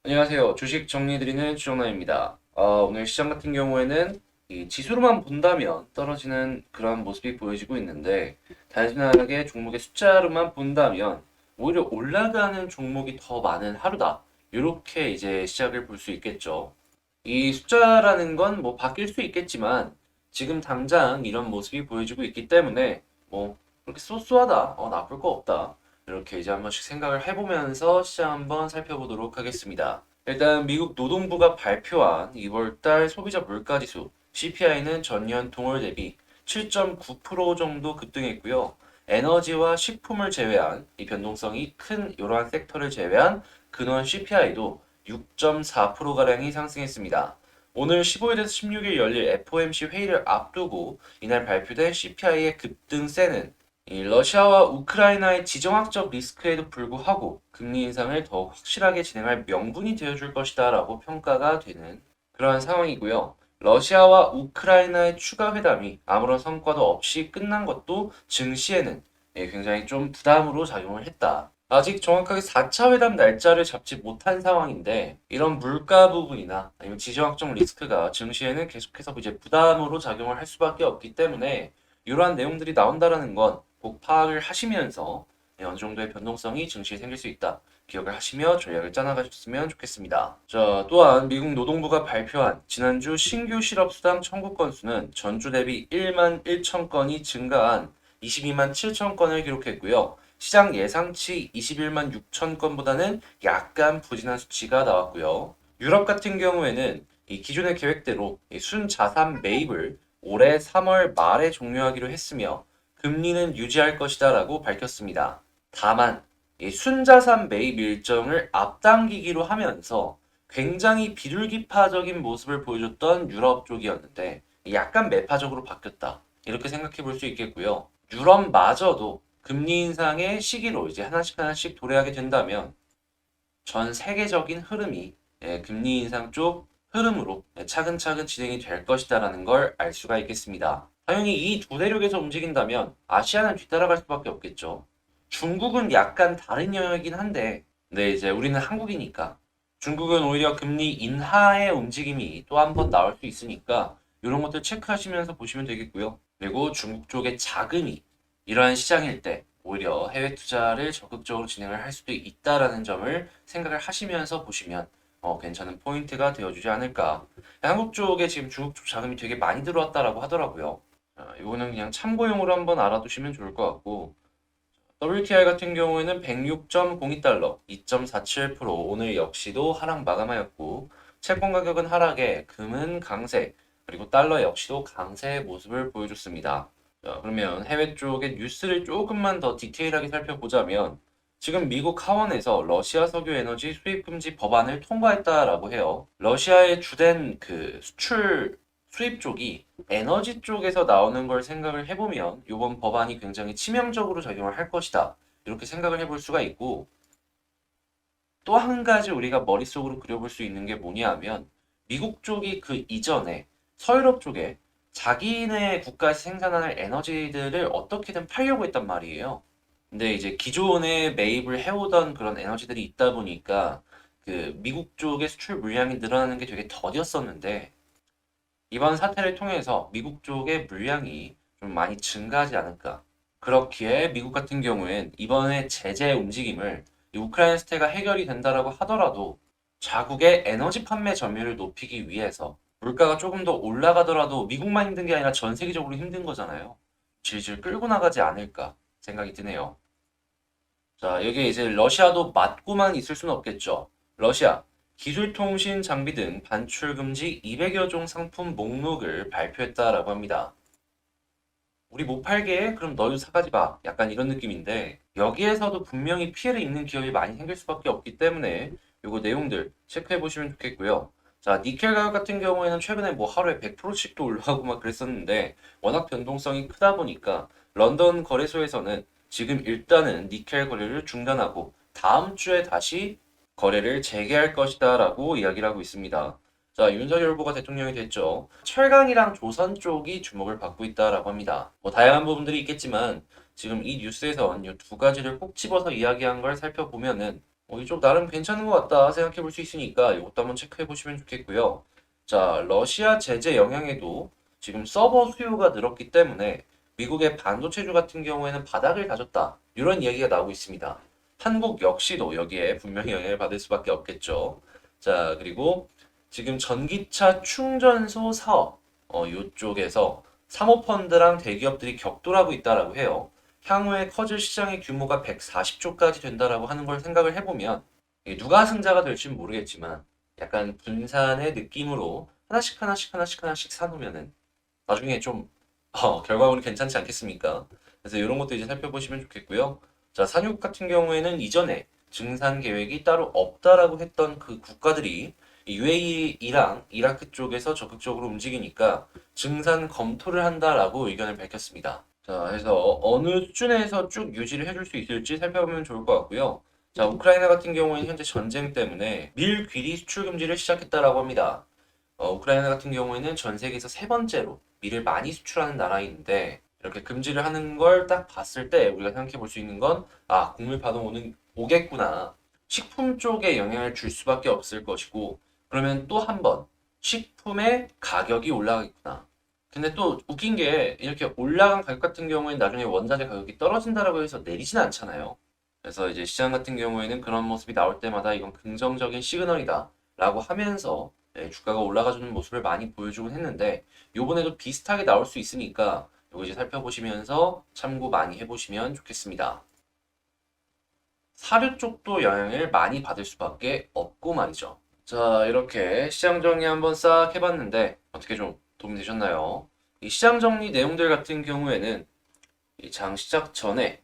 안녕하세요. 주식 정리해드리는 주정남입니다. 오늘 시장 같은 경우에는 이 지수로만 본다면 떨어지는 그런 모습이 보여지고 있는데, 단순하게 종목의 숫자로만 본다면 오히려 올라가는 종목이 더 많은 하루다. 이렇게 이제 시작을 볼 수 있겠죠. 이 숫자라는 건 뭐 바뀔 수 있겠지만 지금 당장 이런 모습이 보여지고 있기 때문에 뭐 그렇게 쏘쏘하다, 나쁠 거 없다. 이렇게 이제 한 번씩 생각을 해보면서 시장 한번 살펴보도록 하겠습니다. 일단 미국 노동부가 발표한 2월달 소비자 물가지수 CPI는 전년 동월 대비 7.9% 정도 급등했고요. 에너지와 식품을 제외한 이 변동성이 큰 이러한 섹터를 제외한 근원 CPI도 6.4%가량이 상승했습니다. 오늘 15일에서 16일 열릴 FOMC 회의를 앞두고 이날 발표된 CPI의 급등세는 이 러시아와 우크라이나의 지정학적 리스크에도 불구하고 금리 인상을 더 확실하게 진행할 명분이 되어줄 것이다 라고 평가가 되는 그러한 상황이고요. 러시아와 우크라이나의 추가 회담이 아무런 성과도 없이 끝난 것도 증시에는 굉장히 좀 부담으로 작용을 했다. 아직 정확하게 4차 회담 날짜를 잡지 못한 상황인데 이런 물가 부분이나 아니면 지정학적 리스크가 증시에는 계속해서 이제 부담으로 작용을 할 수밖에 없기 때문에 이러한 내용들이 나온다라는 건 꼭 파악을 하시면서 어느 정도의 변동성이 증시에 생길 수 있다. 기억을 하시며 전략을 짜나가셨으면 좋겠습니다. 자, 또한 미국 노동부가 발표한 지난주 신규 실업 수당 청구 건수는 전주 대비 1만 1천 건이 증가한 22만 7천 건을 기록했고요. 시장 예상치 21만 6천 건보다는 약간 부진한 수치가 나왔고요. 유럽 같은 경우에는 이 기존의 계획대로 이 순자산 매입을 올해 3월 말에 종료하기로 했으며 금리는 유지할 것이다라고 밝혔습니다. 다만 이 순자산 매입 일정을 앞당기기로 하면서 굉장히 비둘기파적인 모습을 보여줬던 유럽 쪽이었는데 약간 매파적으로 바뀌었다. 이렇게 생각해 볼 수 있겠고요. 유럽마저도 금리 인상의 시기로 이제 하나씩 하나씩 도래하게 된다면 전 세계적인 흐름이 금리 인상 쪽 흐름으로 차근차근 진행이 될 것이다라는 걸 알 수가 있겠습니다. 당연히 이 두 대륙에서 움직인다면 아시아는 뒤따라갈 수밖에 없겠죠. 중국은 약간 다른 영역이긴 한데, 네, 이제 우리는 한국이니까 중국은 오히려 금리 인하의 움직임이 또 한 번 나올 수 있으니까 이런 것들 체크하시면서 보시면 되겠고요. 그리고 중국 쪽의 자금이 이러한 시장일 때 오히려 해외 투자를 적극적으로 진행을 할 수도 있다라는 점을 생각을 하시면서 보시면 괜찮은 포인트가 되어주지 않을까. 한국 쪽에 지금 중국 쪽 자금이 되게 많이 들어왔다라고 하더라고요. 이거는 그냥 참고용으로 한번 알아두시면 좋을 것 같고, WTI 같은 경우에는 106.02달러, 2.47%, 오늘 역시도 하락 마감하였고, 채권 가격은 하락에 금은 강세, 그리고 달러 역시도 강세의 모습을 보여줬습니다. 자, 그러면 해외 쪽의 뉴스를 조금만 더 디테일하게 살펴보자면, 지금 미국 하원에서 러시아 석유 에너지 수입 금지 법안을 통과했다라고 해요. 러시아의 주된 그 수출 수입 쪽이 에너지 쪽에서 나오는 걸 생각을 해보면 이번 법안이 굉장히 치명적으로 작용을 할 것이다. 이렇게 생각을 해볼 수가 있고, 또 한 가지 우리가 머릿속으로 그려볼 수 있는 게 뭐냐 하면 미국 쪽이 그 이전에 서유럽 쪽에 자기네 국가에서 생산하는 에너지들을 어떻게든 팔려고 했단 말이에요. 근데 이제 기존에 매입을 해오던 그런 에너지들이 있다 보니까 그 미국 쪽의 수출 물량이 늘어나는 게 되게 더뎠었는데 이번 사태를 통해서 미국 쪽의 물량이 좀 많이 증가하지 않을까. 그렇기에 미국 같은 경우엔 이번에 제재 움직임을 이 우크라이나 사태가 해결이 된다라고 하더라도 자국의 에너지 판매 점유율을 높이기 위해서 물가가 조금 더 올라가더라도 미국만 힘든 게 아니라 전 세계적으로 힘든 거잖아요. 질질 끌고 나가지 않을까 생각이 드네요. 자, 여기에 이제 러시아도 맞고만 있을 수는 없겠죠. 러시아, 기술통신 장비 등 반출 금지 200여 종 상품 목록을 발표했다라고 합니다. 우리 못 팔게? 그럼 너도 사가지 마. 약간 이런 느낌인데 여기에서도 분명히 피해를 입는 기업이 많이 생길 수밖에 없기 때문에 요거 내용들 체크해 보시면 좋겠고요. 자, 니켈 가격 같은 경우에는 최근에 뭐 하루에 100%씩도 올라가고 막 그랬었는데 워낙 변동성이 크다 보니까 런던 거래소에서는 지금 일단은 니켈 거래를 중단하고 다음 주에 다시 거래를 재개할 것이다라고 이야기를 하고 있습니다. 자, 윤석열 후보가 대통령이 됐죠. 철강이랑 조선 쪽이 주목을 받고 있다라고 합니다. 뭐 다양한 부분들이 있겠지만 지금 이 뉴스에선 이 두 가지를 꼭 집어서 이야기한 걸 살펴보면은 이쪽 나름 괜찮은 것 같다 생각해 볼 수 있으니까 이것도 한번 체크해 보시면 좋겠고요. 자, 러시아 제재 영향에도 지금 서버 수요가 늘었기 때문에 미국의 반도체주 같은 경우에는 바닥을 다졌다. 이런 이야기가 나오고 있습니다. 한국 역시도 여기에 분명히 영향을 받을 수밖에 없겠죠. 자, 그리고 지금 전기차 충전소 사업, 이쪽에서 사모펀드랑 대기업들이 격돌하고 있다라고 해요. 향후에 커질 시장의 규모가 140조까지 된다라고 하는 걸 생각을 해보면 이게 누가 승자가 될지는 모르겠지만 약간 분산의 느낌으로 하나씩 하나씩 하나씩 하나씩 사놓으면은 나중에 좀 결과물이 괜찮지 않겠습니까? 그래서 이런 것도 이제 살펴보시면 좋겠고요. 자, 산유국 같은 경우에는 이전에 증산 계획이 따로 없다라고 했던 그 국가들이 UAE랑 이라크 쪽에서 적극적으로 움직이니까 증산 검토를 한다라고 의견을 밝혔습니다. 자, 해서 어느 수준에서 쭉 유지를 해줄 수 있을지 살펴보면 좋을 것 같고요. 자, 우크라이나 같은 경우에는 현재 전쟁 때문에 밀 귀리 수출 금지를 시작했다라고 합니다. 우크라이나 같은 경우에는 전 세계에서 세 번째로 밀을 많이 수출하는 나라인데 이렇게 금지를 하는 걸 딱 봤을 때 우리가 생각해 볼 수 있는 건 곡물 파동 오겠구나. 식품 쪽에 영향을 줄 수밖에 없을 것이고 그러면 또 한 번 식품의 가격이 올라가겠구나. 근데 또 웃긴 게 이렇게 올라간 가격 같은 경우에는 나중에 원자재 가격이 떨어진다라고 해서 내리진 않잖아요. 그래서 이제 시장 같은 경우에는 그런 모습이 나올 때마다 이건 긍정적인 시그널이다 라고 하면서 주가가 올라가주는 모습을 많이 보여주곤 했는데 요번에도 비슷하게 나올 수 있으니까 이거 이제 살펴보시면서 참고 많이 해보시면 좋겠습니다. 사료 쪽도 영향을 많이 받을 수밖에 없고 말이죠. 자, 이렇게 시장 정리 한번 싹 해봤는데 어떻게 좀 도움이 되셨나요? 이 시장 정리 내용들 같은 경우에는 이 장 시작 전에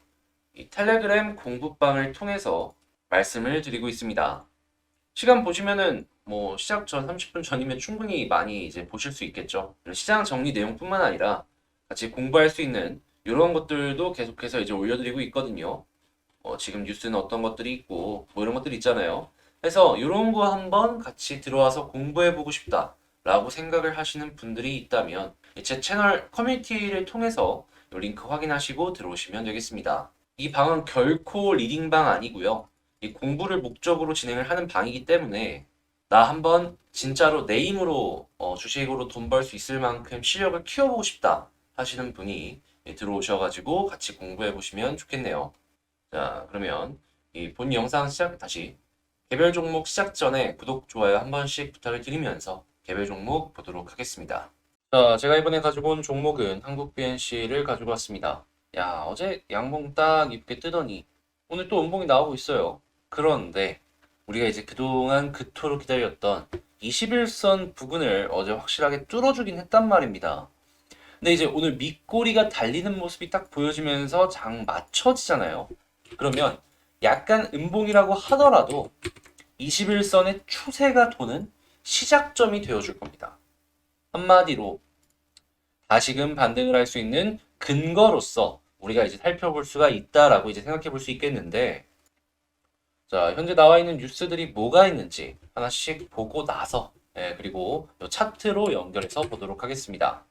이 텔레그램 공부방을 통해서 말씀을 드리고 있습니다. 시간 보시면은 뭐 시작 전 30분 전이면 충분히 많이 이제 보실 수 있겠죠. 시장 정리 내용뿐만 아니라 같이 공부할 수 있는 이런 것들도 계속해서 이제 올려드리고 있거든요. 지금 뉴스는 어떤 것들이 있고 뭐 이런 것들이 있잖아요. 그래서 이런 거 한번 같이 들어와서 공부해보고 싶다라고 생각을 하시는 분들이 있다면 제 채널 커뮤니티를 통해서 이 링크 확인하시고 들어오시면 되겠습니다. 이 방은 결코 리딩방 아니고요. 이 공부를 목적으로 진행을 하는 방이기 때문에 나 한번 진짜로 내 힘으로 주식으로 돈 벌 수 있을 만큼 실력을 키워보고 싶다 하시는 분이 들어오셔가지고 같이 공부해 보시면 좋겠네요. 자, 그러면 이 본 영상 시작 다시 개별 종목 시작 전에 구독, 좋아요 한 번씩 부탁을 드리면서 개별 종목 보도록 하겠습니다. 자, 제가 이번에 가지고 온 종목은 한국 BNC를 가지고 왔습니다. 야, 어제 양봉 딱 이쁘게 뜨더니 오늘 또 음봉이 나오고 있어요. 그런데 우리가 이제 그동안 그토록 기다렸던 21선 부근을 어제 확실하게 뚫어주긴 했단 말입니다. 근데 이제 오늘 밑꼬리가 달리는 모습이 딱 보여지면서 장 맞춰지잖아요. 그러면 약간 음봉이라고 하더라도 21선의 추세가 도는 시작점이 되어줄 겁니다. 한마디로 다시금 반등을 할 수 있는 근거로서 우리가 이제 살펴볼 수가 있다라고 이제 생각해 볼 수 있겠는데, 자, 현재 나와 있는 뉴스들이 뭐가 있는지 하나씩 보고 나서, 그리고 이 차트로 연결해서 보도록 하겠습니다.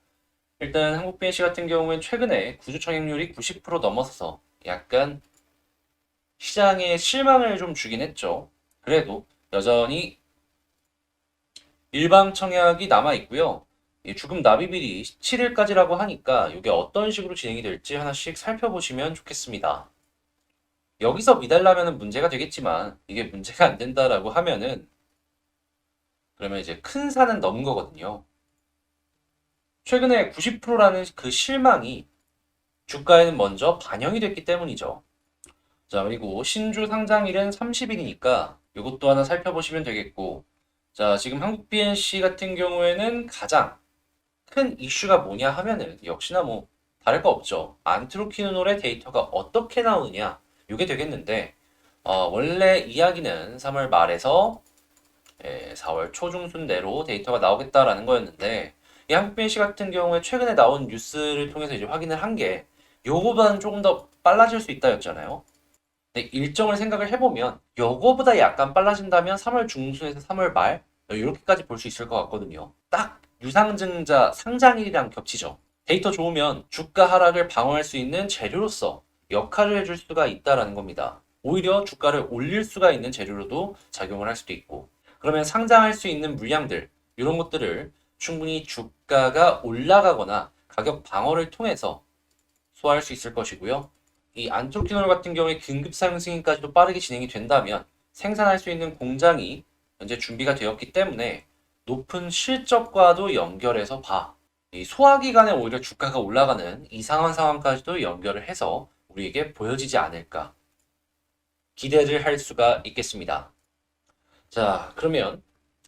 일단 한국 BNC 같은 경우엔 최근에 구주 청약률이 90% 넘어서서 약간 시장에 실망을 좀 주긴 했죠. 그래도 여전히 일방 청약이 남아 있고요. 이 주금 납입일이 17일까지라고 하니까 이게 어떤 식으로 진행이 될지 하나씩 살펴보시면 좋겠습니다. 여기서 미달라면 문제가 되겠지만 이게 문제가 안 된다라고 하면은 그러면 이제 큰 산은 넘은 거거든요. 최근에 90%라는 그 실망이 주가에는 먼저 반영이 됐기 때문이죠. 자, 그리고 신주 상장일은 30일이니까 이것도 하나 살펴보시면 되겠고, 자, 지금 한국 BNC 같은 경우에는 가장 큰 이슈가 뭐냐 하면은 역시나 뭐 다를 거 없죠. 안트로키노놀의 데이터가 어떻게 나오느냐 이게 되겠는데 원래 이야기는 3월 말에서 4월 초중순 내로 데이터가 나오겠다라는 거였는데 이 한국 BNC 같은 경우에 최근에 나온 뉴스를 통해서 이제 확인을 한 게 요거보다는 조금 더 빨라질 수 있다였잖아요. 근데 일정을 생각을 해보면 요거보다 약간 빨라진다면 3월 중순에서 3월 말 이렇게까지 볼 수 있을 것 같거든요. 딱 유상증자 상장일이랑 겹치죠. 데이터 좋으면 주가 하락을 방어할 수 있는 재료로서 역할을 해줄 수가 있다라는 겁니다. 오히려 주가를 올릴 수가 있는 재료로도 작용을 할 수도 있고, 그러면 상장할 수 있는 물량들, 이런 것들을 충분히 주가가 올라가거나 가격 방어를 통해서 소화할 수 있을 것이고요. 이 안토키놀 같은 경우에 긴급 사용 승인까지도 빠르게 진행이 된다면 생산할 수 있는 공장이 현재 준비가 되었기 때문에 높은 실적과도 연결해서 이 소화기간에 오히려 주가가 올라가는 이상한 상황까지도 연결을 해서 우리에게 보여지지 않을까 기대를 할 수가 있겠습니다. 자, 그러면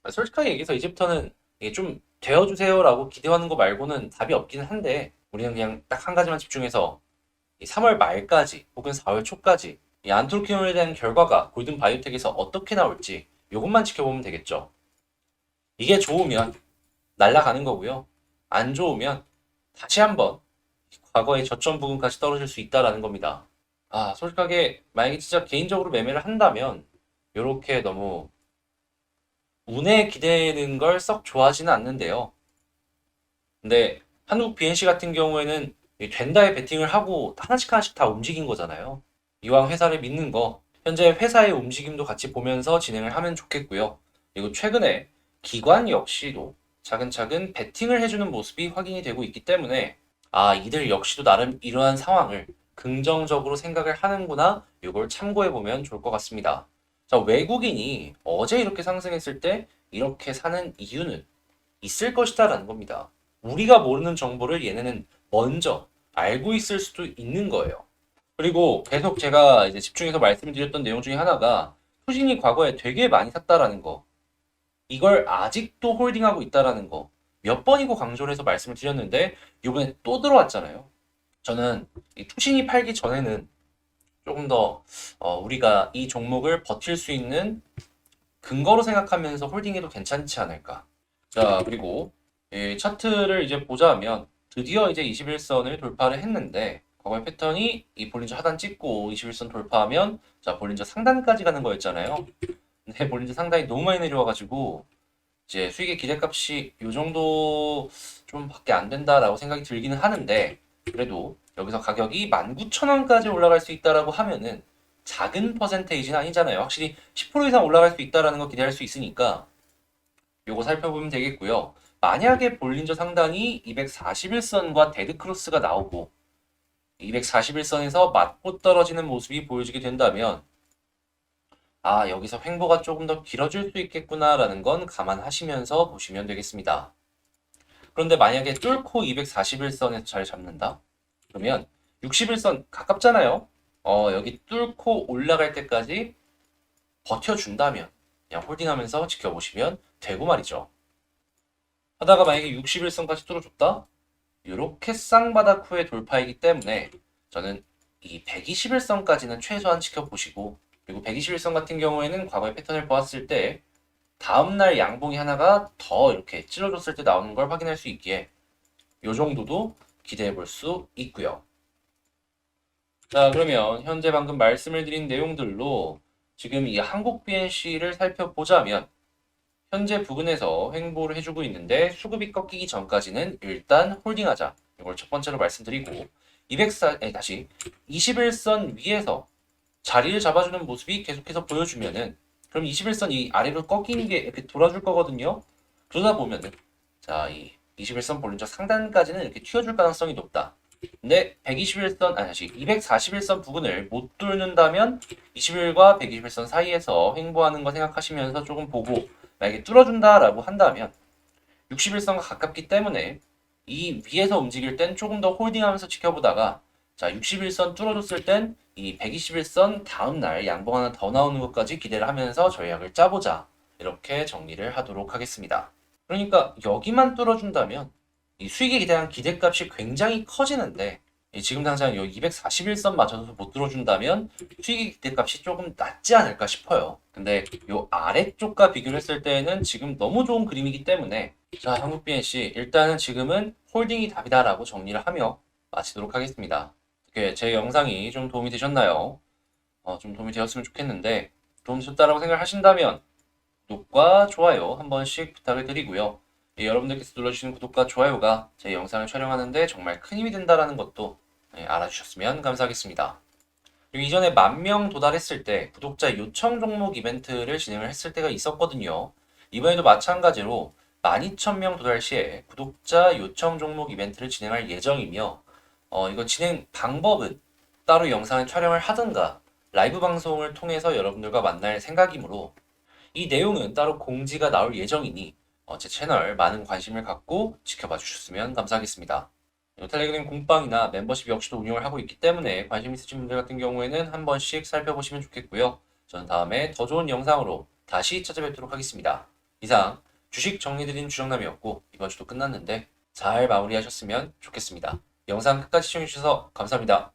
솔직하게 얘기해서 이제부터는 이게 좀 되어주세요라고 기대하는 거 말고는 답이 없기는 한데, 우리는 그냥 딱 한 가지만 집중해서 이 3월 말까지 혹은 4월 초까지 이 안토키놀에 대한 결과가 골든 바이오텍에서 어떻게 나올지 이것만 지켜보면 되겠죠. 이게 좋으면 날아가는 거고요. 안 좋으면 다시 한번 과거의 저점 부분까지 떨어질 수 있다라는 겁니다. 솔직하게 만약에 진짜 개인적으로 매매를 한다면 이렇게 너무 운에 기대는 걸 썩 좋아하지는 않는데요. 근데 한국 BNC 같은 경우에는 된다에 베팅을 하고 하나씩 하나씩 다 움직인 거잖아요. 이왕 회사를 믿는 거, 현재 회사의 움직임도 같이 보면서 진행을 하면 좋겠고요. 그리고 최근에 기관 역시도 차근차근 베팅을 해주는 모습이 확인이 되고 있기 때문에 이들 역시도 나름 이러한 상황을 긍정적으로 생각을 하는구나, 이걸 참고해 보면 좋을 것 같습니다. 자, 외국인이 어제 이렇게 상승했을 때 이렇게 사는 이유는 있을 것이다라는 겁니다. 우리가 모르는 정보를 얘네는 먼저 알고 있을 수도 있는 거예요. 그리고 계속 제가 이제 집중해서 말씀드렸던 내용 중에 하나가 투신이 과거에 되게 많이 샀다라는 거, 이걸 아직도 홀딩하고 있다라는 거 몇 번이고 강조를 해서 말씀을 드렸는데 이번에 또 들어왔잖아요. 저는 이 투신이 팔기 전에는 조금 더 우리가 이 종목을 버틸 수 있는 근거로 생각하면서 홀딩해도 괜찮지 않을까. 자, 그리고 이 차트를 이제 보자면 드디어 이제 21선을 돌파를 했는데, 과거의 패턴이 이 볼린저 하단 찍고 21선 돌파하면 자, 볼린저 상단까지 가는 거였잖아요. 근데 볼린저 상단이 너무 많이 내려와가지고 이제 수익의 기대값이 이 정도 좀 밖에 안 된다라고 생각이 들기는 하는데, 그래도 여기서 가격이 19,000원까지 올라갈 수 있다라고 하면은 작은 퍼센테이지는 아니잖아요. 확실히 10% 이상 올라갈 수 있다라는 거 기대할 수 있으니까 요거 살펴보면 되겠고요. 만약에 볼린저 상단이 241선과 데드크로스가 나오고 241선에서 맞고 떨어지는 모습이 보여지게 된다면 여기서 횡보가 조금 더 길어질 수 있겠구나라는 건 감안하시면서 보시면 되겠습니다. 그런데 만약에 뚫고 241선에서 자리 잡는다? 그러면 61선 가깝잖아요? 여기 뚫고 올라갈 때까지 버텨준다면 그냥 홀딩하면서 지켜보시면 되고 말이죠. 하다가 만약에 61선까지 뚫어줬다? 이렇게 쌍바닥 후의 돌파이기 때문에 저는 이 121선까지는 최소한 지켜보시고, 그리고 121선 같은 경우에는 과거의 패턴을 보았을 때 다음날 양봉이 하나가 더 이렇게 찔러줬을 때 나오는 걸 확인할 수 있기에 이 정도도 기대해 볼 수 있고요. 자, 그러면 현재 방금 말씀을 드린 내용들로 지금 이 한국 BNC를 살펴보자면 현재 부근에서 횡보를 해주고 있는데 수급이 꺾이기 전까지는 일단 홀딩하자. 이걸 첫 번째로 말씀드리고 21선 위에서 자리를 잡아주는 모습이 계속해서 보여주면은 그럼 21선 이 아래로 꺾이는 게 이렇게 돌아줄 거거든요. 그러다 보면은 이 21선 볼린저 상단까지는 이렇게 튀어줄 가능성이 높다. 근데 241선 부근을 못 뚫는다면 21과 121선 사이에서 횡보하는 거 생각하시면서 조금 보고, 만약에 뚫어준다라고 한다면 61선과 가깝기 때문에 이 위에서 움직일 땐 조금 더 홀딩하면서 지켜보다가 61선 뚫어줬을 땐 이 121선 다음날 양봉 하나 더 나오는 것까지 기대를 하면서 전략을 짜보자, 이렇게 정리를 하도록 하겠습니다. 그러니까 여기만 뚫어준다면 이 수익에 대한 기대값이 굉장히 커지는데, 지금 당장 이 241선 맞춰서 못 뚫어준다면 수익의 기대값이 조금 낮지 않을까 싶어요. 근데 이 아래쪽과 비교를 했을 때는 지금 너무 좋은 그림이기 때문에 한국 BNC 일단은 지금은 홀딩이 답이다라고 정리를 하며 마치도록 하겠습니다. 제 영상이 좀 도움이 되셨나요? 좀 도움이 되었으면 좋겠는데, 도움이 되셨다라고 생각하신다면 구독과 좋아요 한 번씩 부탁을 드리고요. 여러분들께서 눌러주시는 구독과 좋아요가 제 영상을 촬영하는데 정말 큰 힘이 된다는 것도 알아주셨으면 감사하겠습니다. 그리고 이전에 10,000명 도달했을 때 구독자 요청 종목 이벤트를 진행을 했을 때가 있었거든요. 이번에도 마찬가지로 12,000명 도달 시에 구독자 요청 종목 이벤트를 진행할 예정이며 이거 진행 방법은 따로 영상을 촬영을 하든가 라이브 방송을 통해서 여러분들과 만날 생각이므로 이 내용은 따로 공지가 나올 예정이니 제 채널 많은 관심을 갖고 지켜봐 주셨으면 감사하겠습니다. 텔레그램 공방이나 멤버십 역시도 운영을 하고 있기 때문에 관심 있으신 분들 같은 경우에는 한 번씩 살펴보시면 좋겠고요. 저는 다음에 더 좋은 영상으로 다시 찾아뵙도록 하겠습니다. 이상 주식 정리드린 주정남이었고 이번 주도 끝났는데 잘 마무리하셨으면 좋겠습니다. 영상 끝까지 시청해주셔서 감사합니다.